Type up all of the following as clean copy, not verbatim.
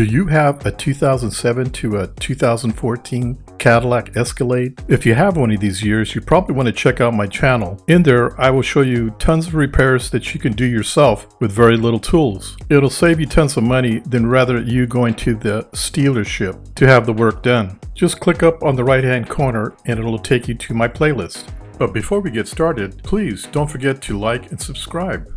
Do you have a 2007 to a 2014 Cadillac Escalade? If you have one of these years, you probably want to check out my channel. In there, I will show you tons of repairs that you can do yourself with very little tools. It'll save you tons of money than rather you going to the dealership to have the work done. Just click up on the right hand corner and it'll take you to my playlist. But before we get started, please don't forget to like and subscribe.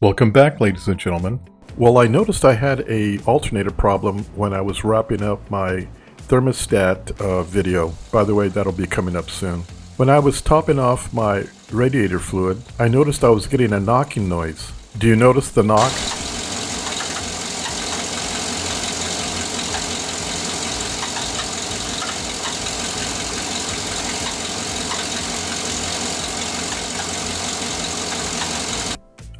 Welcome back, ladies and gentlemen. Well, I noticed I had a alternator problem when I was wrapping up my thermostat video. By the way, that'll be coming up soon. When I was topping off my radiator fluid, I noticed I was getting a knocking noise. Do you notice the knock?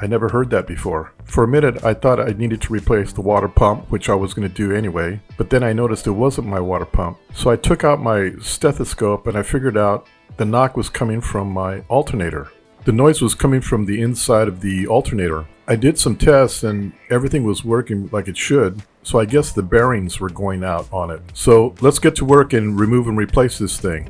I never heard that before. For a minute, I thought I needed to replace the water pump, which I was going to do anyway, but then I noticed it wasn't my water pump. So I took out my stethoscope and I figured out the knock was coming from my alternator. The noise was coming from the inside of the alternator. I did some tests and everything was working like it should, so I guess the bearings were going out on it. So let's get to work and remove and replace this thing.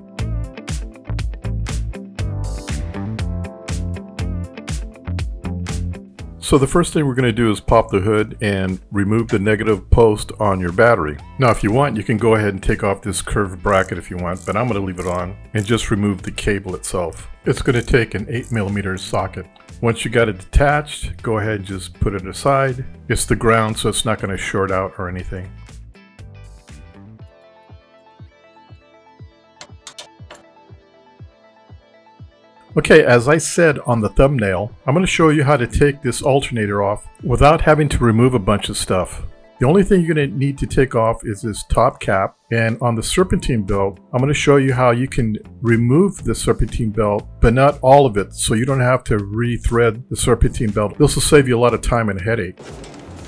So the first thing we're going to do is pop the hood and remove the negative post on your battery. Now if you want, you can go ahead and take off this curved bracket if you want, but I'm going to leave it on and just remove the cable itself. It's going to take an 8mm socket. Once you got it detached, go ahead and just put it aside. It's the ground, so it's not going to short out or anything. Okay, as I said on the thumbnail, I'm going to show you how to take this alternator off without having to remove a bunch of stuff. The only thing you're going to need to take off is this top cap, and on the Serpentine Belt, I'm going to show you how you can remove the Serpentine Belt, but not all of it, so you don't have to re-thread the Serpentine Belt. This will save you a lot of time and headache.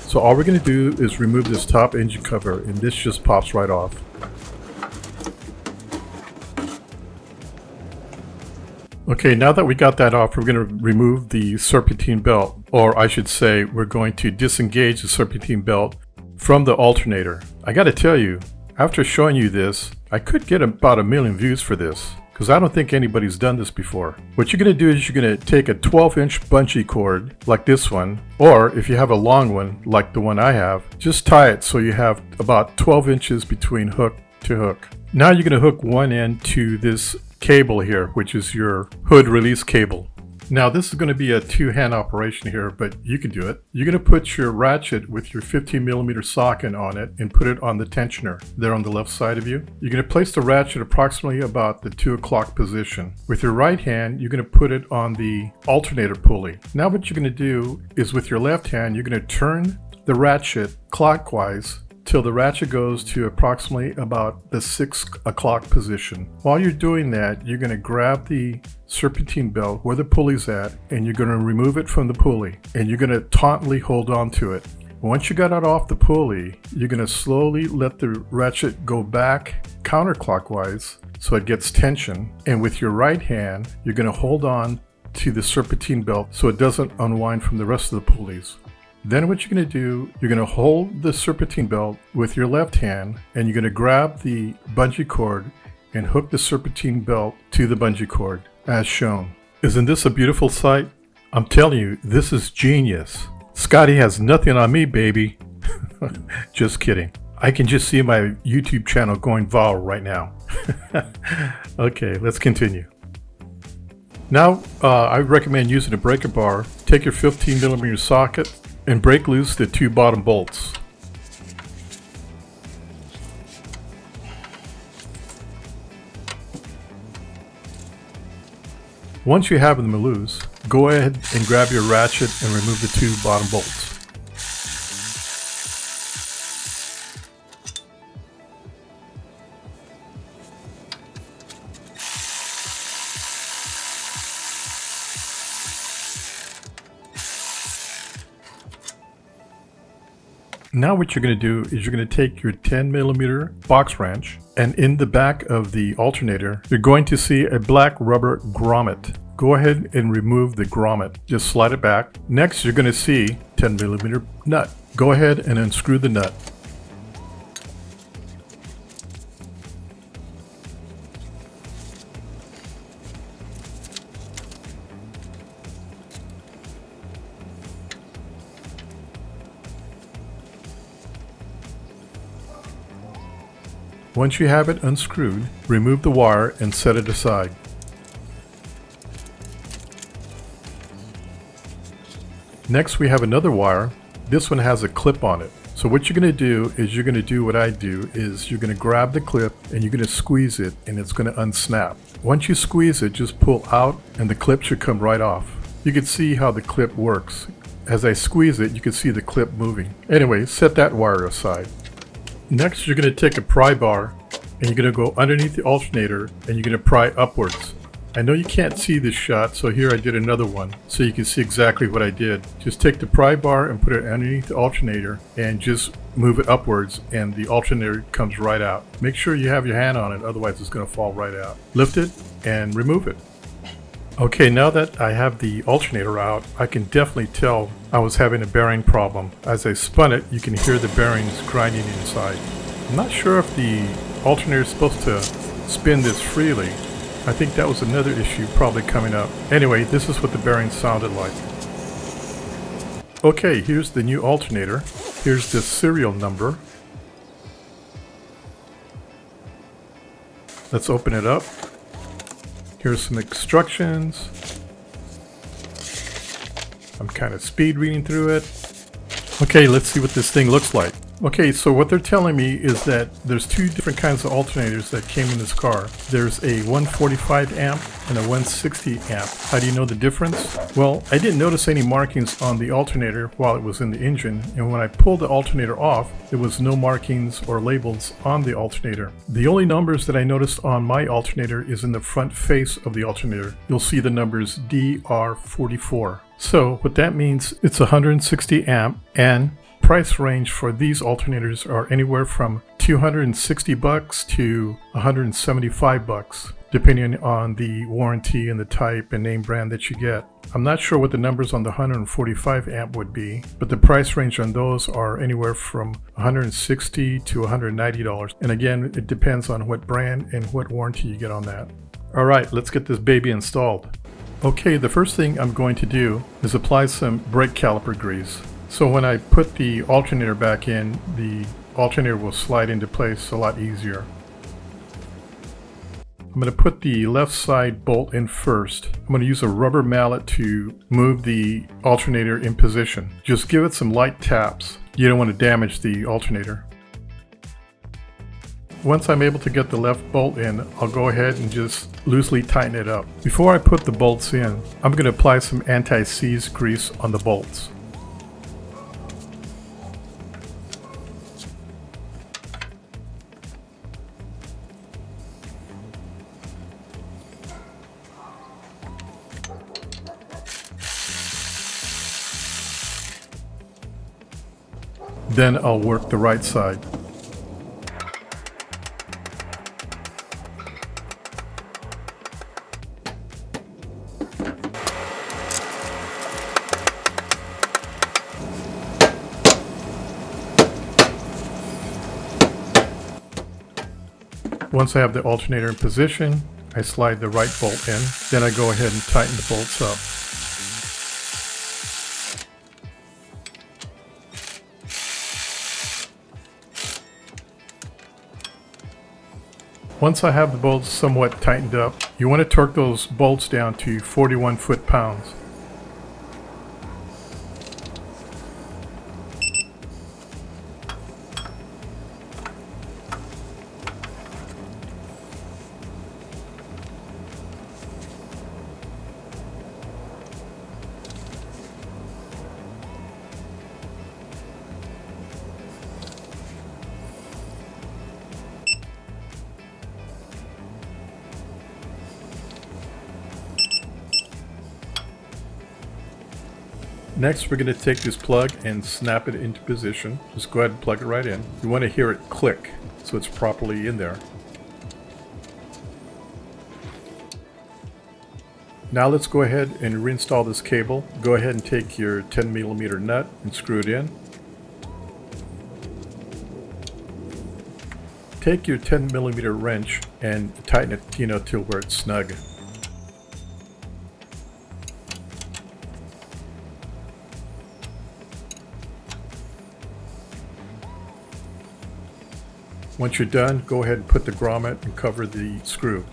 So all we're going to do is remove this top engine cover, and this just pops right off. Okay, now that we got that off, we're going to remove the Serpentine Belt, or I should say, we're going to disengage the Serpentine Belt from the alternator. I got to tell you, after showing you this, I could get about 1 million views for this, because I don't think anybody's done this before. What you're going to do is you're going to take a 12-inch bungee cord, like this one, or if you have a long one, like the one I have, just tie it so you have about 12 inches between hook to hook. Now you're going to hook one end to this cable here, which is your hood release cable. Now this is going to be a two-hand operation here, but you can do it. You're going to put your ratchet with your 15mm socket on it and put it on the tensioner there on the left side of you. You're going to place the ratchet approximately about the 2 o'clock position. With your right hand, you're going to put it on the alternator pulley. Now what you're going to do is with your left hand, you're going to turn the ratchet clockwise till the ratchet goes to approximately about the 6 o'clock position. While you're doing that, you're going to grab the Serpentine Belt where the pulley's at, and you're going to remove it from the pulley, and you're going to tautly hold on to it. Once you got it off the pulley, you're going to slowly let the ratchet go back counterclockwise so it gets tension, and with your right hand, you're going to hold on to the Serpentine Belt so it doesn't unwind from the rest of the pulleys. Then what you're going to do, you're going to hold the Serpentine Belt with your left hand, and you're going to grab the bungee cord and hook the Serpentine Belt to the bungee cord, as shown. Isn't this a beautiful sight? I'm telling you, this is genius. Scotty has nothing on me, baby. Just kidding. I can just see my YouTube channel going viral right now. Okay, let's continue. Now, I recommend using a breaker bar. Take your 15mm socket and break loose the 2 bottom bolts. Once you have them loose, go ahead and grab your ratchet and remove the 2 bottom bolts. Now what you're going to do is you're going to take your 10mm box wrench, and in the back of the alternator, you're going to see a black rubber grommet. Go ahead and remove the grommet. Just slide it back. Next, you're going to see 10mm nut. Go ahead and unscrew the nut. Once you have it unscrewed, remove the wire and set it aside. Next we have another wire. This one has a clip on it. So what you're going to do is you're going to do what I do is you're going to grab the clip and you're going to squeeze it and it's going to unsnap. Once you squeeze it, just pull out and the clip should come right off. You can see how the clip works. As I squeeze it, you can see the clip moving. Anyway, set that wire aside. Next, you're going to take a pry bar and you're going to go underneath the alternator and you're going to pry upwards. I know you can't see this shot, so here I did another one so you can see exactly what I did. Just take the pry bar and put it underneath the alternator and just move it upwards and the alternator comes right out. Make sure you have your hand on it, otherwise it's going to fall right out. Lift it and remove it. Okay, now that I have the alternator out, I can definitely tell I was having a bearing problem. As I spun it, you can hear the bearings grinding inside. I'm not sure if the alternator is supposed to spin this freely. I think that was another issue probably coming up. Anyway, this is what the bearings sounded like. Okay, here's the new alternator. Here's the serial number. Let's open it up. Here's some instructions. I'm kind of speed reading through it. Okay, let's see what this thing looks like. Okay, so what they're telling me is that there's two different kinds of alternators that came in this car. There's a 145 amp and a 160 amp. How do you know the difference? Well, I didn't notice any markings on the alternator while it was in the engine, and when I pulled the alternator off, there was no markings or labels on the alternator. The only numbers that I noticed on my alternator is in the front face of the alternator. You'll see the numbers DR44. So what that means, it's 160 amp, and price range for these alternators are anywhere from $260 to $175, depending on the warranty and the type and name brand that you get. I'm not sure what the numbers on the 145 amp would be, but the price range on those are anywhere from $160 to $190. And again, it depends on what brand and what warranty you get on that. All right, let's get this baby installed. Okay, the first thing I'm going to do is apply some brake caliper grease. So when I put the alternator back in, the alternator will slide into place a lot easier. I'm going to put the left side bolt in first. I'm going to use a rubber mallet to move the alternator in position. Just give it some light taps. You don't want to damage the alternator. Once I'm able to get the left bolt in, I'll go ahead and just loosely tighten it up. Before I put the bolts in, I'm going to apply some anti-seize grease on the bolts. Then I'll work the right side. Once I have the alternator in position, I slide the right bolt in. Then I go ahead and tighten the bolts up. Once I have the bolts somewhat tightened up, you want to torque those bolts down to 41 foot-pounds. Next, we're going to take this plug and snap it into position. Just go ahead and plug it right in. You want to hear it click so it's properly in there. Now let's go ahead and reinstall this cable. Go ahead and take your 10mm nut and screw it in. take your 10mm wrench and tighten it, till where it's snug. Once you're done, go ahead and put the grommet and cover the screw.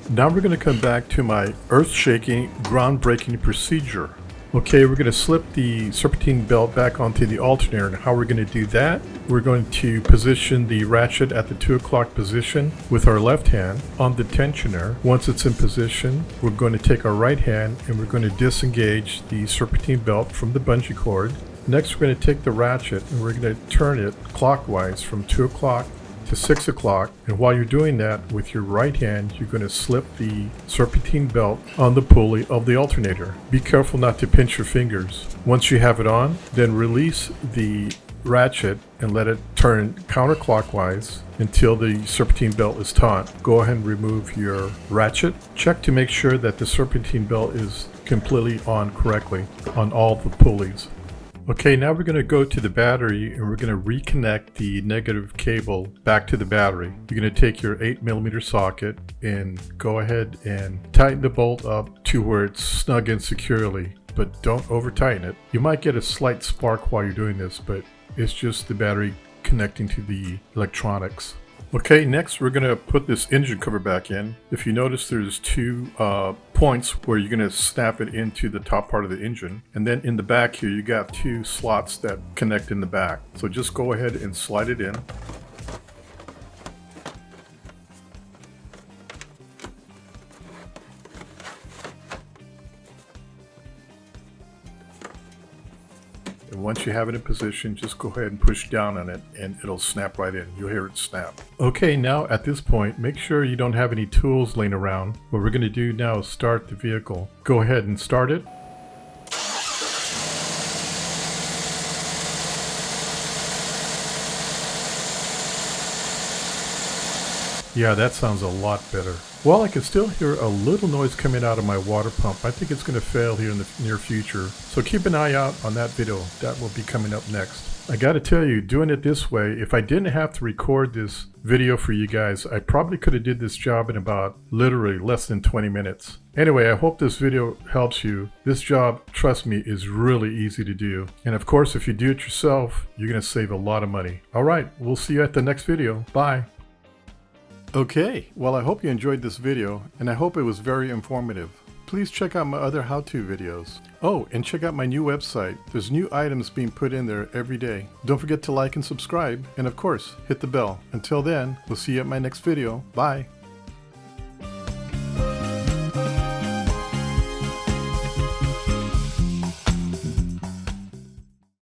Now we're going to come back to my earth-shaking, groundbreaking procedure. Okay, we're going to slip the serpentine belt back onto the alternator, and how we're going to do that, we're going to position the ratchet at the 2 o'clock position with our left hand on the tensioner. Once it's in position, we're going to take our right hand and we're going to disengage the serpentine belt from the bungee cord. Next, we're going to take the ratchet and we're going to turn it clockwise from 2 o'clock to 6 o'clock, and while you're doing that with your right hand, you're going to slip the serpentine belt on the pulley of the alternator. Be careful not to pinch your fingers. Once you have it on, then release the ratchet and let it turn counterclockwise until the serpentine belt is taut. Go ahead and remove your ratchet. Check to make sure that the serpentine belt is completely on correctly on all the pulleys. Okay, now we're going to go to the battery and we're going to reconnect the negative cable back to the battery. You're going to take your 8mm socket and go ahead and tighten the bolt up to where it's snug and securely, but don't over tighten it. You might get a slight spark while you're doing this, but it's just the battery connecting to the electronics. Okay, next we're going to put this engine cover back in. If you notice, there's two points where you're going to snap it into the top part of the engine. And then in the back here, you got 2 slots that connect in the back. So just go ahead and slide it in. And once you have it in position, just go ahead and push down on it and it'll snap right in. You'll hear it snap. Okay, now at this point, make sure you don't have any tools laying around. What we're going to do now is start the vehicle. Go ahead and start it. Yeah, that sounds a lot better. While I can still hear a little noise coming out of my water pump, I think it's going to fail here in the near future. So keep an eye out on that video. That will be coming up next. I got to tell you, doing it this way, if I didn't have to record this video for you guys, I probably could have did this job in about literally less than 20 minutes. Anyway, I hope this video helps you. This job, trust me, is really easy to do. And of course, if you do it yourself, you're going to save a lot of money. All right, we'll see you at the next video. Bye. Okay, well I hope you enjoyed this video, and I hope it was very informative. Please check out my other how-to videos. Oh, and check out my new website. There's new items being put in there every day. Don't forget to like and subscribe, and of course, hit the bell. Until then, we'll see you at my next video. Bye.